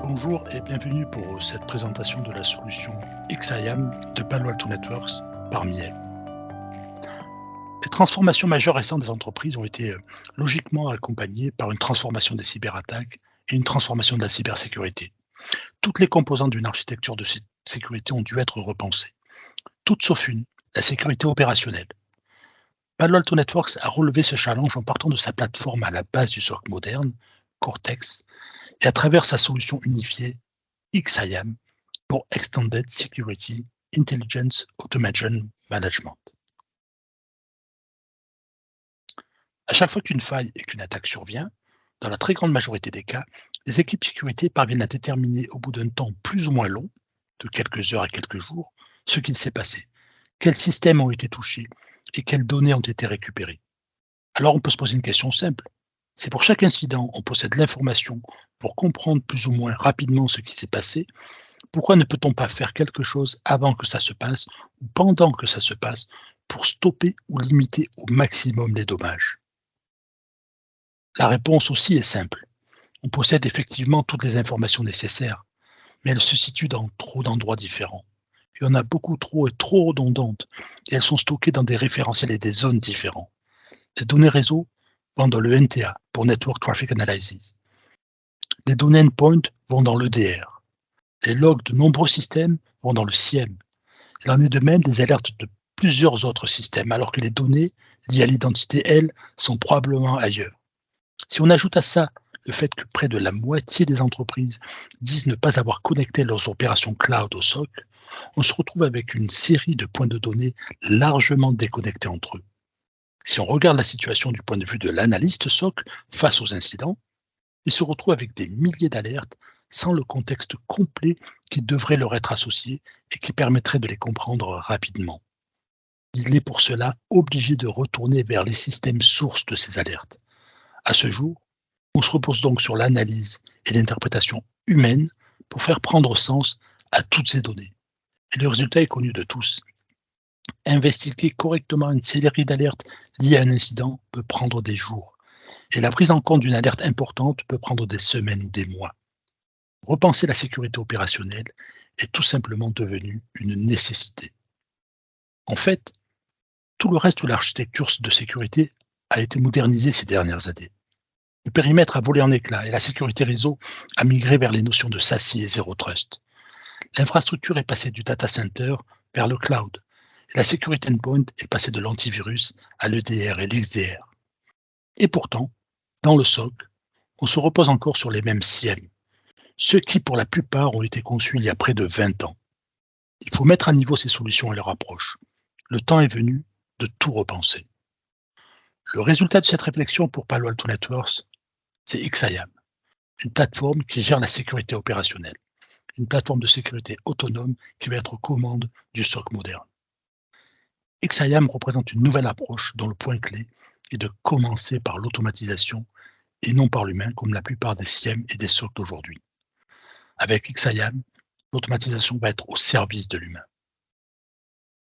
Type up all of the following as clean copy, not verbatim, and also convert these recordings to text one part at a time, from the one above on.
Bonjour et bienvenue pour cette présentation de la solution XIAM de Palo Alto Networks par Miel. Les transformations majeures récentes des entreprises ont été logiquement accompagnées par une transformation des cyberattaques et une transformation de la cybersécurité. Toutes les composantes d'une architecture de sécurité ont dû être repensées. Toutes sauf une, la sécurité opérationnelle. Palo Alto Networks a relevé ce challenge en partant de sa plateforme à la base du SOC moderne, Cortex, et à travers sa solution unifiée, XIAM, pour Extended Security Intelligence Automation Management. À chaque fois qu'une faille et qu'une attaque survient, dans la très grande majorité des cas, les équipes sécurité parviennent à déterminer au bout d'un temps plus ou moins long, de quelques heures à quelques jours, ce qu'il s'est passé, quels systèmes ont été touchés et quelles données ont été récupérées. Alors on peut se poser une question simple. Si pour chaque incident, on possède l'information pour comprendre plus ou moins rapidement ce qui s'est passé, pourquoi ne peut-on pas faire quelque chose avant que ça se passe ou pendant que ça se passe pour stopper ou limiter au maximum les dommages? La réponse aussi est simple. On possède effectivement toutes les informations nécessaires, mais elles se situent dans trop d'endroits différents. Il y en a beaucoup trop et trop redondantes, et elles sont stockées dans des référentiels et des zones différents. Les données réseau vont dans le NTA pour Network Traffic Analysis. Les données endpoint vont dans l'EDR. Les logs de nombreux systèmes vont dans le SIEM. Il en est de même des alertes de plusieurs autres systèmes, alors que les données liées à l'identité, elles, sont probablement ailleurs. Si on ajoute à ça le fait que près de la moitié des entreprises disent ne pas avoir connecté leurs opérations cloud au SOC, on se retrouve avec une série de points de données largement déconnectés entre eux. Si on regarde la situation du point de vue de l'analyste SOC face aux incidents, il se retrouve avec des milliers d'alertes sans le contexte complet qui devrait leur être associé et qui permettrait de les comprendre rapidement. Il est pour cela obligé de retourner vers les systèmes sources de ces alertes. À ce jour, on se repose donc sur l'analyse et l'interprétation humaine pour faire prendre sens à toutes ces données. Et le résultat est connu de tous. Investiguer correctement une série d'alertes liées à un incident peut prendre des jours. Et la prise en compte d'une alerte importante peut prendre des semaines ou des mois. Repenser la sécurité opérationnelle est tout simplement devenu une nécessité. En fait, tout le reste de l'architecture de sécurité a été modernisé ces dernières années. Le périmètre a volé en éclats et la sécurité réseau a migré vers les notions de SASI et Zero Trust. L'infrastructure est passée du data center vers le cloud. Et la sécurité endpoint est passée de l'antivirus à l'EDR et l'XDR. Et pourtant, dans le SOC, on se repose encore sur les mêmes SIEM, ceux qui, pour la plupart, ont été conçus il y a près de 20 ans. Il faut mettre à niveau ces solutions et leur approche. Le temps est venu de tout repenser. Le résultat de cette réflexion pour Palo Alto Networks, c'est XIAM, une plateforme qui gère la sécurité opérationnelle, une plateforme de sécurité autonome qui va être aux commandes du SOC moderne. XIAM représente une nouvelle approche dont le point clé est de commencer par l'automatisation et non par l'humain comme la plupart des SIEM et des SOC d'aujourd'hui. Avec XIAM, l'automatisation va être au service de l'humain.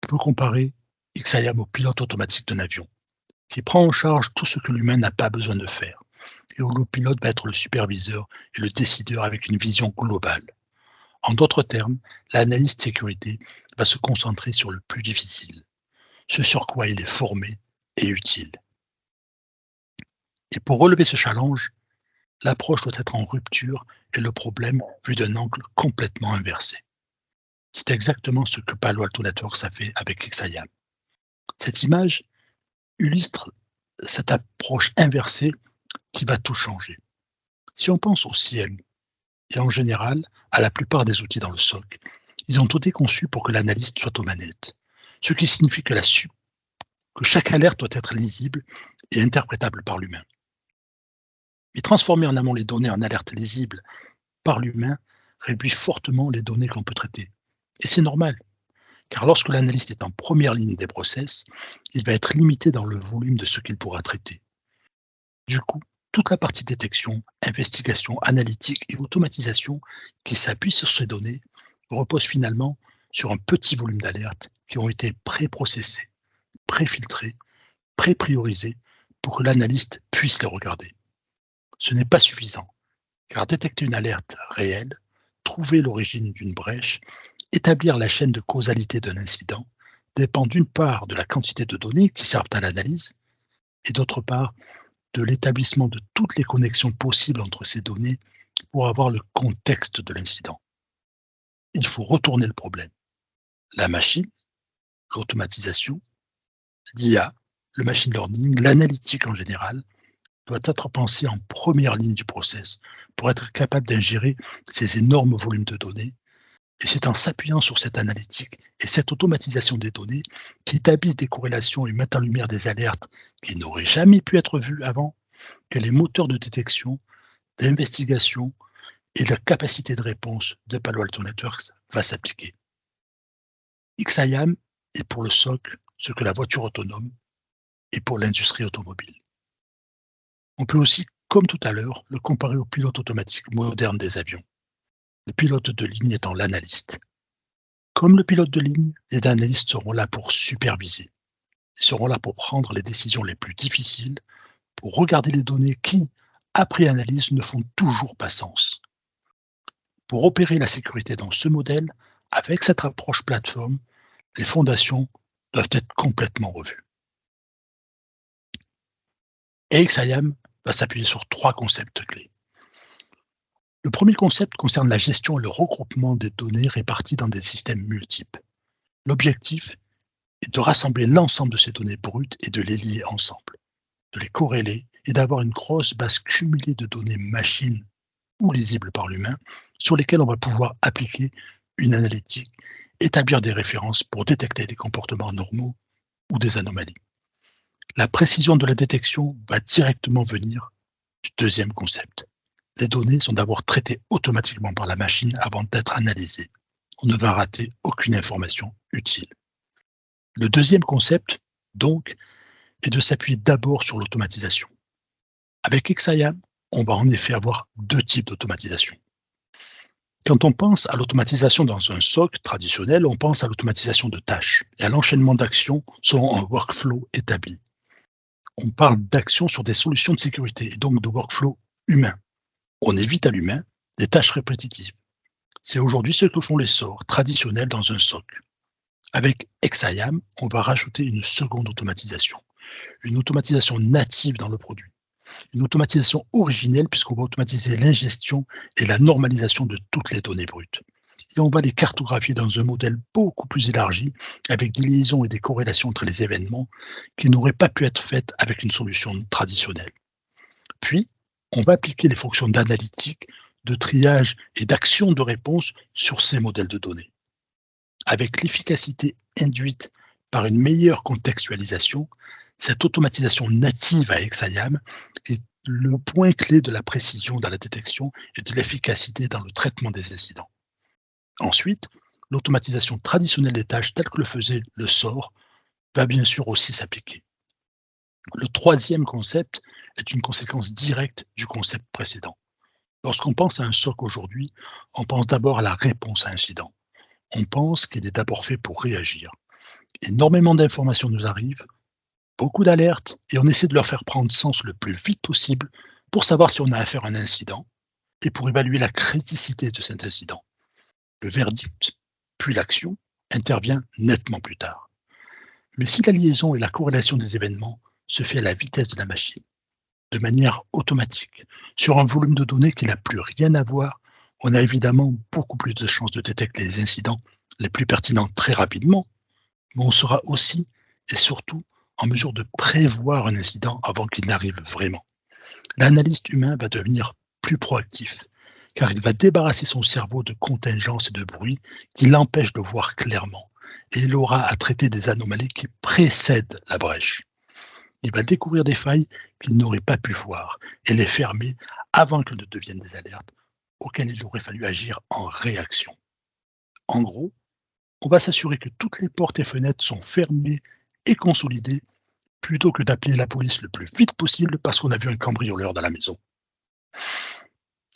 On peut comparer XIAM au pilote automatique d'un avion, qui prend en charge tout ce que l'humain n'a pas besoin de faire, et où le pilote va être le superviseur et le décideur avec une vision globale. En d'autres termes, l'analyste sécurité va se concentrer sur le plus difficile, ce sur quoi il est formé et utile. Et pour relever ce challenge, l'approche doit être en rupture et le problème vu d'un angle complètement inversé. C'est exactement ce que Palo Alto Networks a fait avec XIAM. Cette image illustre cette approche inversée qui va tout changer. Si on pense au SIEM, et en général à la plupart des outils dans le SOC, ils ont été conçus pour que l'analyste soit aux manettes, ce qui signifie que chaque alerte doit être lisible et interprétable par l'humain. Et transformer en amont les données en alertes lisibles par l'humain réduit fortement les données que l'on peut traiter. Et c'est normal, car lorsque l'analyste est en première ligne des process, il va être limité dans le volume de ce qu'il pourra traiter. Du coup, toute la partie détection, investigation, analytique et automatisation qui s'appuie sur ces données repose finalement sur un petit volume d'alertes qui ont été pré-processées, pré-filtrées, pré-priorisées pour que l'analyste puisse les regarder. Ce n'est pas suffisant, car détecter une alerte réelle, trouver l'origine d'une brèche, établir la chaîne de causalité d'un incident dépend d'une part de la quantité de données qui servent à l'analyse et d'autre part de l'établissement de toutes les connexions possibles entre ces données pour avoir le contexte de l'incident. Il faut retourner le problème. La machine, l'automatisation, l'IA, le machine learning, l'analytique en général, doit être pensée en première ligne du process pour être capable d'ingérer ces énormes volumes de données. Et c'est en s'appuyant sur cette analytique et cette automatisation des données qui établissent des corrélations et mettent en lumière des alertes qui n'auraient jamais pu être vues avant que les moteurs de détection, d'investigation et la capacité de réponse de Palo Alto Networks va s'appliquer. XIAM est pour le SOC ce que la voiture autonome est pour l'industrie automobile. On peut aussi, comme tout à l'heure, le comparer au pilote automatique moderne des avions. Le pilote de ligne étant l'analyste. Comme le pilote de ligne, les analystes seront là pour superviser. Ils seront là pour prendre les décisions les plus difficiles, pour regarder les données qui, après analyse, ne font toujours pas sens. Pour opérer la sécurité dans ce modèle, avec cette approche plateforme, les fondations doivent être complètement revues. Et XIAM va s'appuyer sur 3 concepts clés. Le premier concept concerne la gestion et le regroupement des données réparties dans des systèmes multiples. L'objectif est de rassembler l'ensemble de ces données brutes et de les lier ensemble, de les corréler et d'avoir une grosse base cumulée de données machines ou lisibles par l'humain sur lesquelles on va pouvoir appliquer une analytique, établir des références pour détecter des comportements normaux ou des anomalies. La précision de la détection va directement venir du deuxième concept. Les données sont d'abord traitées automatiquement par la machine avant d'être analysées. On ne va rater aucune information utile. Le deuxième concept, donc, est de s'appuyer d'abord sur l'automatisation. Avec XIAM, on va en effet avoir 2 types d'automatisation. Quand on pense à l'automatisation dans un SOC traditionnel, on pense à l'automatisation de tâches et à l'enchaînement d'actions selon un workflow établi. On parle d'actions sur des solutions de sécurité et donc de workflow humain. On évite à l'humain des tâches répétitives. C'est aujourd'hui ce que font les SOR traditionnels dans un SOC. Avec XIAM, on va rajouter une seconde automatisation, une automatisation native dans le produit, une automatisation originelle puisqu'on va automatiser l'ingestion et la normalisation de toutes les données brutes. Et on va les cartographier dans un modèle beaucoup plus élargi avec des liaisons et des corrélations entre les événements qui n'auraient pas pu être faites avec une solution traditionnelle. Puis, on va appliquer les fonctions d'analytique, de triage et d'action de réponse sur ces modèles de données. Avec l'efficacité induite par une meilleure contextualisation, cette automatisation native à XIAM est le point clé de la précision dans la détection et de l'efficacité dans le traitement des incidents. Ensuite, l'automatisation traditionnelle des tâches telle que le faisait le SOR va bien sûr aussi s'appliquer. Le troisième concept est une conséquence directe du concept précédent. Lorsqu'on pense à un SOC aujourd'hui, on pense d'abord à la réponse à incident. On pense qu'il est d'abord fait pour réagir. Énormément d'informations nous arrivent, beaucoup d'alertes, et on essaie de leur faire prendre sens le plus vite possible pour savoir si on a affaire à un incident et pour évaluer la criticité de cet incident. Le verdict, puis l'action, intervient nettement plus tard. Mais si la liaison et la corrélation des événements se fait à la vitesse de la machine, de manière automatique, sur un volume de données qui n'a plus rien à voir, on a évidemment beaucoup plus de chances de détecter les incidents les plus pertinents très rapidement, mais on sera aussi et surtout en mesure de prévoir un incident avant qu'il n'arrive vraiment. L'analyste humain va devenir plus proactif, car il va débarrasser son cerveau de contingences et de bruit qui l'empêchent de voir clairement, et il aura à traiter des anomalies qui précèdent la brèche. Il va découvrir des failles qu'il n'aurait pas pu voir et les fermer avant qu'elles ne deviennent des alertes auxquelles il aurait fallu agir en réaction. En gros, on va s'assurer que toutes les portes et fenêtres sont fermées et consolidées plutôt que d'appeler la police le plus vite possible parce qu'on a vu un cambrioleur dans la maison.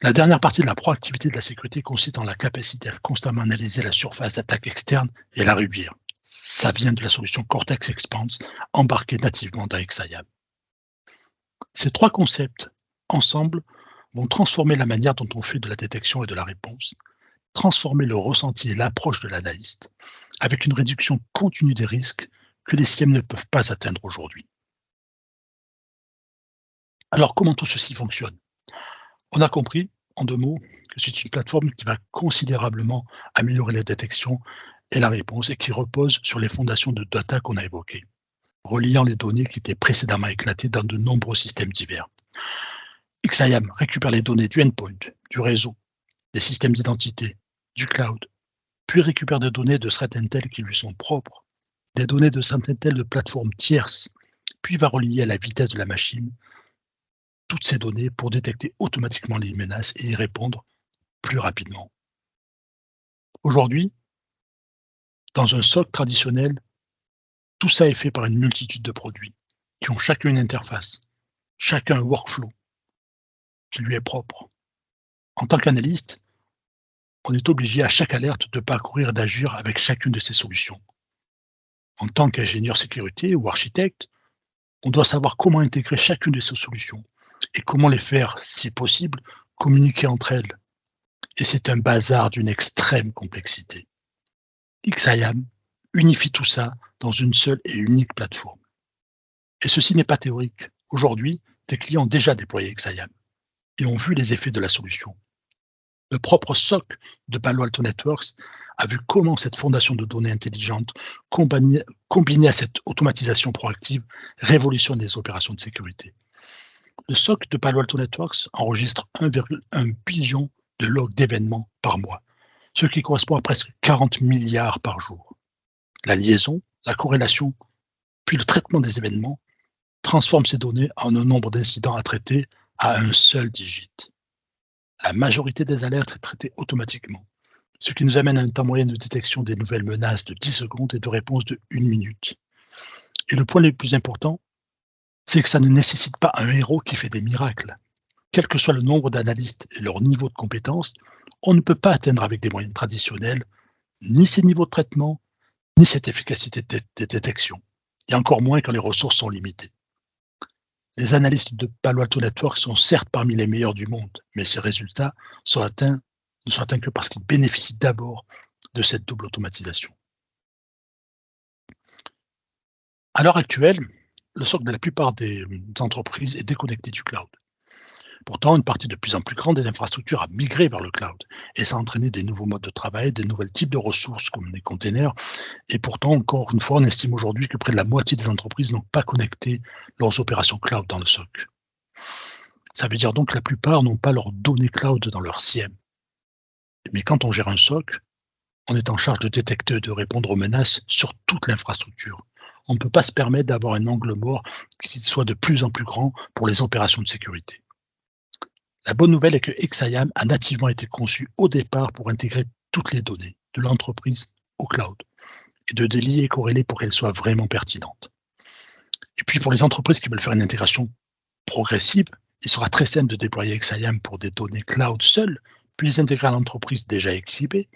La dernière partie de la proactivité de la sécurité consiste en la capacité à constamment analyser la surface d'attaque externe et la réduire. Ça vient de la solution Cortex Expanse embarquée nativement dans XIAM. Ces 3 concepts ensemble, vont transformer la manière dont on fait de la détection et de la réponse, transformer le ressenti et l'approche de l'analyste, avec une réduction continue des risques que les SIEM ne peuvent pas atteindre aujourd'hui. Alors, comment tout ceci fonctionne? On a compris, en 2 mots, que c'est une plateforme qui va considérablement améliorer la détection et la réponse et qui repose sur les fondations de data qu'on a évoquées, reliant les données qui étaient précédemment éclatées dans de nombreux systèmes divers. XIAM récupère les données du endpoint, du réseau, des systèmes d'identité, du cloud, puis récupère des données de threat intel qui lui sont propres, des données de threat intel de plateformes tierces, puis va relier à la vitesse de la machine toutes ces données pour détecter automatiquement les menaces et y répondre plus rapidement. Aujourd'hui, dans un SOC traditionnel, tout ça est fait par une multitude de produits qui ont chacun une interface, chacun un workflow qui lui est propre. En tant qu'analyste, on est obligé à chaque alerte de parcourir et d'agir avec chacune de ces solutions. En tant qu'ingénieur sécurité ou architecte, on doit savoir comment intégrer chacune de ces solutions et comment les faire, si possible, communiquer entre elles. Et c'est un bazar d'une extrême complexité. XIAM unifie tout ça dans une seule et unique plateforme. Et ceci n'est pas théorique. Aujourd'hui, des clients ont déjà déployé XIAM et ont vu les effets de la solution. Le propre SOC de Palo Alto Networks a vu comment cette fondation de données intelligentes, combinée à cette automatisation proactive, révolutionne les opérations de sécurité. Le SOC de Palo Alto Networks enregistre 1,1 billion de logs d'événements par mois, ce qui correspond à presque 40 milliards par jour. La liaison, la corrélation, puis le traitement des événements transforme ces données en un nombre d'incidents à traiter à un seul digit. La majorité des alertes est traitée automatiquement, ce qui nous amène à un temps moyen de détection des nouvelles menaces de 10 secondes et de réponse de 1 minute. Et le point le plus important, c'est que ça ne nécessite pas un héros qui fait des miracles. Quel que soit le nombre d'analystes et leur niveau de compétence, on ne peut pas atteindre avec des moyens traditionnels ni ces niveaux de traitement, ni cette efficacité de détection, et encore moins quand les ressources sont limitées. Les analystes de Palo Alto Networks sont certes parmi les meilleurs du monde, mais ces résultats ne sont atteints que parce qu'ils bénéficient d'abord de cette double automatisation. À l'heure actuelle, le socle de la plupart des entreprises est déconnecté du cloud. Pourtant, une partie de plus en plus grande des infrastructures a migré vers le cloud et ça a entraîné des nouveaux modes de travail, des nouveaux types de ressources comme les containers. Et pourtant, encore une fois, on estime aujourd'hui que près de la moitié des entreprises n'ont pas connecté leurs opérations cloud dans le SOC. Ça veut dire donc que la plupart n'ont pas leurs données cloud dans leur SIEM. Mais quand on gère un SOC, on est en charge de détecter et de répondre aux menaces sur toute l'infrastructure. On ne peut pas se permettre d'avoir un angle mort qui soit de plus en plus grand pour les opérations de sécurité. La bonne nouvelle est que XIAM a nativement été conçu au départ pour intégrer toutes les données, de l'entreprise au cloud, et de les lier et corréler pour qu'elles soient vraiment pertinentes. Et puis pour les entreprises qui veulent faire une intégration progressive, il sera très simple de déployer XIAM pour des données cloud seules, puis les intégrer à l'entreprise déjà équipée,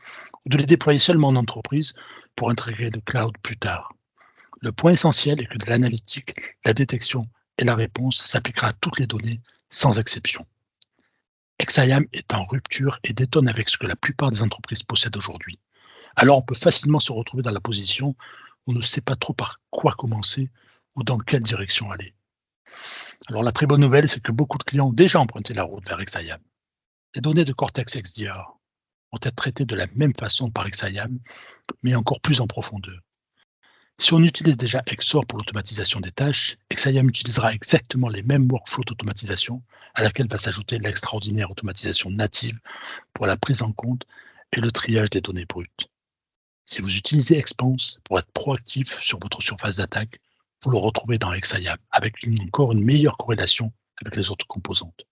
ou de les déployer seulement en entreprise pour intégrer le cloud plus tard. Le point essentiel est que de l'analytique, la détection et la réponse s'appliquera à toutes les données sans exception. XIAM est en rupture et détonne avec ce que la plupart des entreprises possèdent aujourd'hui. Alors on peut facilement se retrouver dans la position où on ne sait pas trop par quoi commencer ou dans quelle direction aller. Alors la très bonne nouvelle, c'est que beaucoup de clients ont déjà emprunté la route vers XIAM. Les données de Cortex XDR vont être traitées de la même façon par XIAM, mais encore plus en profondeur. Si on utilise déjà XOR pour l'automatisation des tâches, XIAM utilisera exactement les mêmes workflows d'automatisation à laquelle va s'ajouter l'extraordinaire automatisation native pour la prise en compte et le triage des données brutes. Si vous utilisez Expanse pour être proactif sur votre surface d'attaque, vous le retrouvez dans XIAM avec encore une meilleure corrélation avec les autres composantes.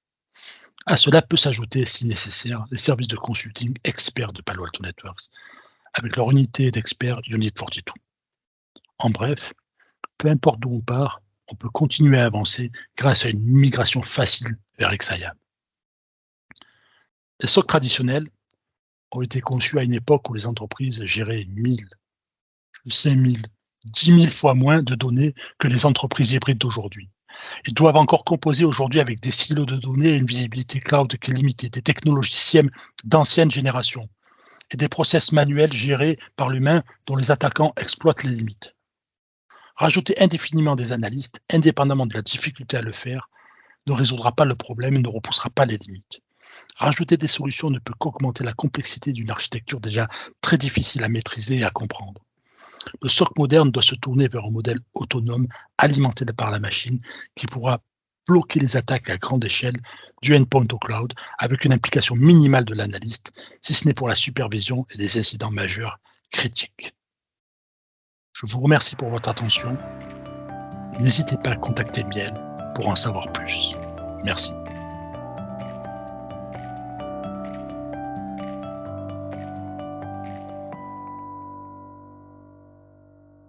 À cela peut s'ajouter, si nécessaire, les services de consulting experts de Palo Alto Networks avec leur unité d'experts Unit 42. En bref, peu importe d'où on part, on peut continuer à avancer grâce à une migration facile vers XIAM. Les SOC traditionnels ont été conçus à une époque où les entreprises géraient 1000, 5000, 10 000 fois moins de données que les entreprises hybrides d'aujourd'hui. Ils doivent encore composer aujourd'hui avec des silos de données et une visibilité cloud qui est limitée, des technologies SIEM d'ancienne génération et des process manuels gérés par l'humain dont les attaquants exploitent les limites. Rajouter indéfiniment des analystes, indépendamment de la difficulté à le faire, ne résoudra pas le problème et ne repoussera pas les limites. Rajouter des solutions ne peut qu'augmenter la complexité d'une architecture déjà très difficile à maîtriser et à comprendre. Le SOC moderne doit se tourner vers un modèle autonome, alimenté par la machine, qui pourra bloquer les attaques à grande échelle du endpoint au cloud avec une implication minimale de l'analyste, si ce n'est pour la supervision et des incidents majeurs critiques. Je vous remercie pour votre attention. N'hésitez pas à contacter Miel pour en savoir plus. Merci.